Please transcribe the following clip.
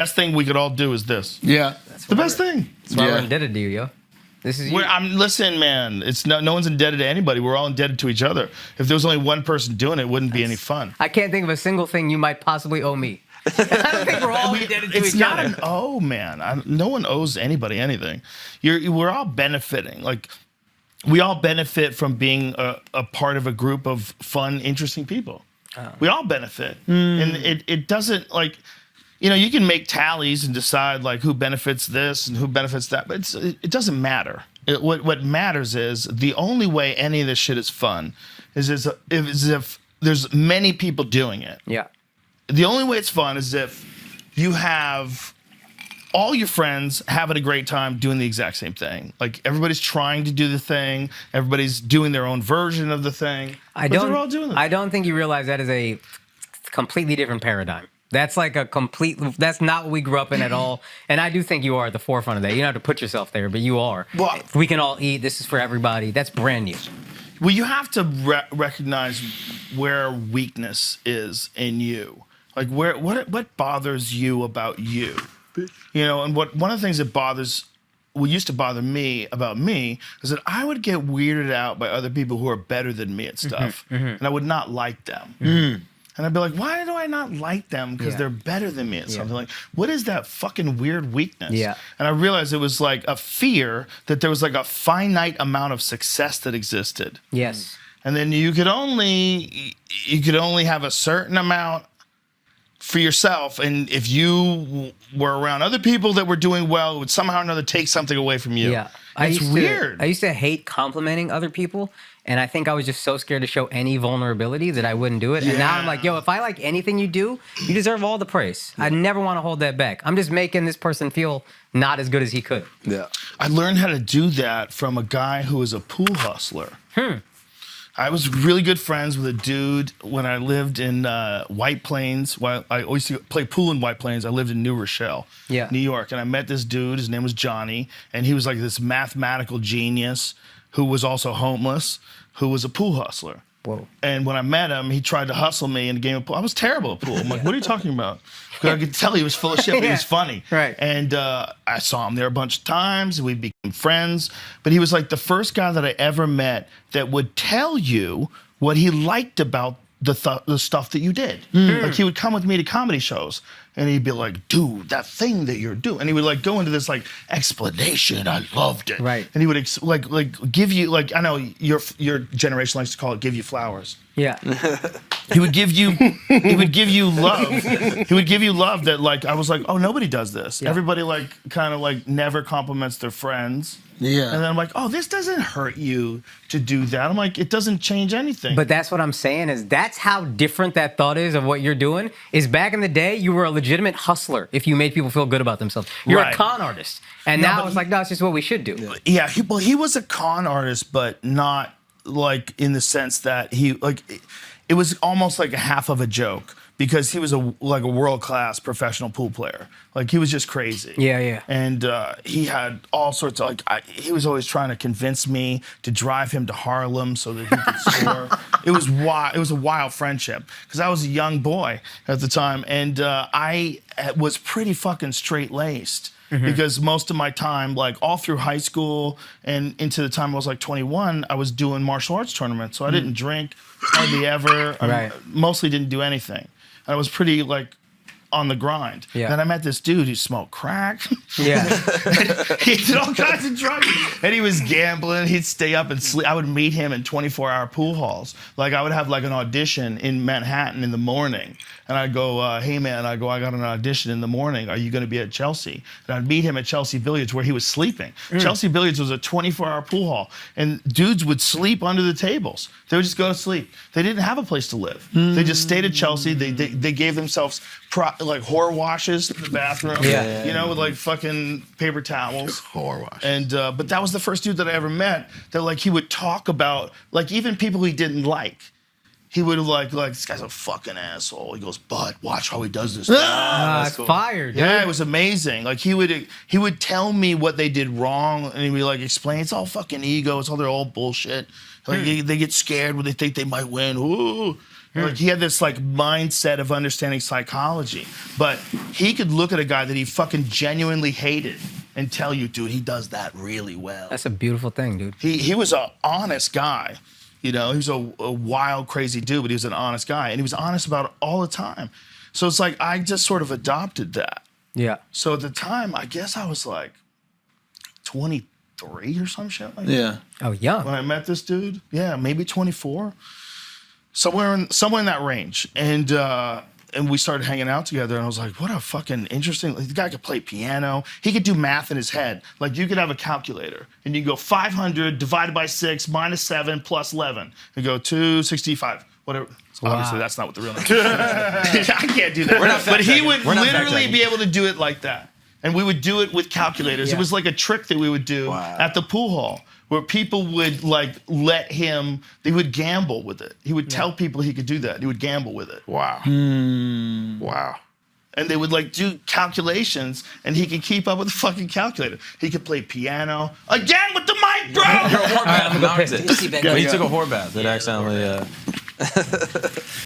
best thing we could all do is this. Yeah. That's the best thing. That's why we're indebted to you, yo. This is you. Listen, man. It's no one's indebted to anybody. We're all indebted to each other. If there was only one person doing it, it wouldn't be any fun. I can't think of a single thing you might possibly owe me. I don't think we're all indebted to each other. It's not an owe, man. No one owes anybody anything. We're all benefiting. Like, we all benefit from being a part of a group of fun, interesting people. We all benefit. And it doesn't, like, you can make tallies and decide, like, who benefits this and who benefits that, but it doesn't matter. What matters is the only way any of this shit is fun is if there's many people doing it. Yeah. The only way it's fun is if you have all your friends having a great time doing the exact same thing. Like, everybody's trying to do the thing. Everybody's doing their own version of the thing. They're all doing it. I don't think you realize that is a completely different paradigm. That's like that's not what we grew up in at all. And I do think you are at the forefront of that. You don't have to put yourself there, but you are. Well, we can all eat. This is for everybody. That's brand new. Well, you have to recognize where weakness is in you. Like, what bothers you about you? And one of the things that used to bother me about me is that I would get weirded out by other people who are better than me at stuff, and I would not like them. And I'd be like, why do I not like them? Because they're better than me at something. Like, what is that fucking weird weakness? Yeah. And I realized it was like a fear that there was like a finite amount of success that existed. Yes. And then you could only have a certain amount for yourself, and if you were around other people that were doing well, it would somehow or another take something away from you. Yeah. It's weird. I used to hate complimenting other people, and I think I was just so scared to show any vulnerability that I wouldn't do it. And now I'm like, yo, if I like anything you do, you deserve all the praise. I never want to hold that back. I'm just making this person feel not as good as he could. Yeah. I learned how to do that from a guy who was a pool hustler. I was really good friends with a dude when I lived in White Plains. Well, I always used to play pool in White Plains. I lived in New Rochelle, New York. And I met this dude. His name was Johnny. And he was like this mathematical genius who was also homeless, who was a pool hustler. Whoa. And when I met him, he tried to hustle me in a game of pool. I was terrible at pool. I'm like, what are you talking about? Because I could tell he was full of shit, but he was funny. Right. And I saw him there a bunch of times. We became friends. But he was like the first guy that I ever met that would tell you what he liked about the stuff that you did. Like, he would come with me to comedy shows, and he'd be like, dude, that thing that you're doing. And he would like go into this like explanation. I loved it. Right. And he would like give you, like, I know your generation likes to call it give you flowers. Yeah. He would give you love. He would give you love that, like, I was like, oh, nobody does this. Yeah. Everybody like kind of like never compliments their friends. Yeah. And then I'm like, oh, this doesn't hurt you to do that. I'm like, it doesn't change anything. But that's what I'm saying is that's how different that thought is of what you're doing. Is back in the day, you were a legitimate hustler if you made people feel good about themselves. You're a con artist. And now it's like, no, it's just what we should do. Yeah, he was a con artist, but not like in the sense that it was almost like a half of a joke. Because he was a world-class professional pool player. Like, he was just crazy. Yeah. And he had all sorts of, he was always trying to convince me to drive him to Harlem so that he could score. It was wild. It was a wild friendship. Because I was a young boy at the time. And I was pretty fucking straight-laced. Because most of my time, like all through high school and into the time I was like 21, I was doing martial arts tournaments. So I didn't drink hardly ever. I mostly didn't do anything. I was pretty like on the grind. Yeah. Then I met this dude who smoked crack. Yeah. He did all kinds of drugs. And he was gambling. He'd stay up and sleep. I would meet him in 24-hour pool halls. Like, I would have like an audition in Manhattan in the morning. And I'd go, hey man, I got an audition in the morning. Are you going to be at Chelsea? And I'd meet him at Chelsea Billiards where he was sleeping. Chelsea Billiards was a 24-hour pool hall. And dudes would sleep under the tables. They would just go to sleep. They didn't have a place to live. They just stayed at Chelsea. They gave themselves like whore washes in the bathroom. You know, with like fucking paper towels. Whore wash. And but that was the first dude that I ever met that like he would talk about like even people he didn't like. He would like this guy's a fucking asshole. He goes, but watch how he does this. It's fired. Yeah, it was amazing. Like he would tell me what they did wrong, and he would like explain it's all fucking ego. It's all their old bullshit. Like they get scared when they think they might win. Ooh. Like he had this like mindset of understanding psychology, but he could look at a guy that he fucking genuinely hated and tell you, dude, he does that really well. That's a beautiful thing, dude. He was an honest guy. You know, he was a wild, crazy dude, but he was an honest guy. And he was honest about it all the time. So it's like, I just sort of adopted that. Yeah. So at the time, I guess I was like 23 or some shit like Yeah. Oh, young. when I met this dude. Yeah, maybe 24. Somewhere in that range. And we started hanging out together, and I was like, what a fucking interesting, like, the guy could play piano. He could do math in his head. Like, you could have a calculator, and you go 500 divided by 6 minus 7 plus 11. And go 265, whatever. So obviously, that's not what the real number is. I can't do that. But he would literally be able to do it like that. And we would do it with calculators. Yeah. It was like a trick that we would do at the pool hall, where people would like let him, they would gamble with it. He would tell people he could do that. He would gamble with it. Wow. Wow. And they would like do calculations, and he could keep up with the fucking calculator. He could play piano. Again with the mic, bro! I'm gonna go piss it. Just keep it Yeah, going. he took a whore bath. It accidentally.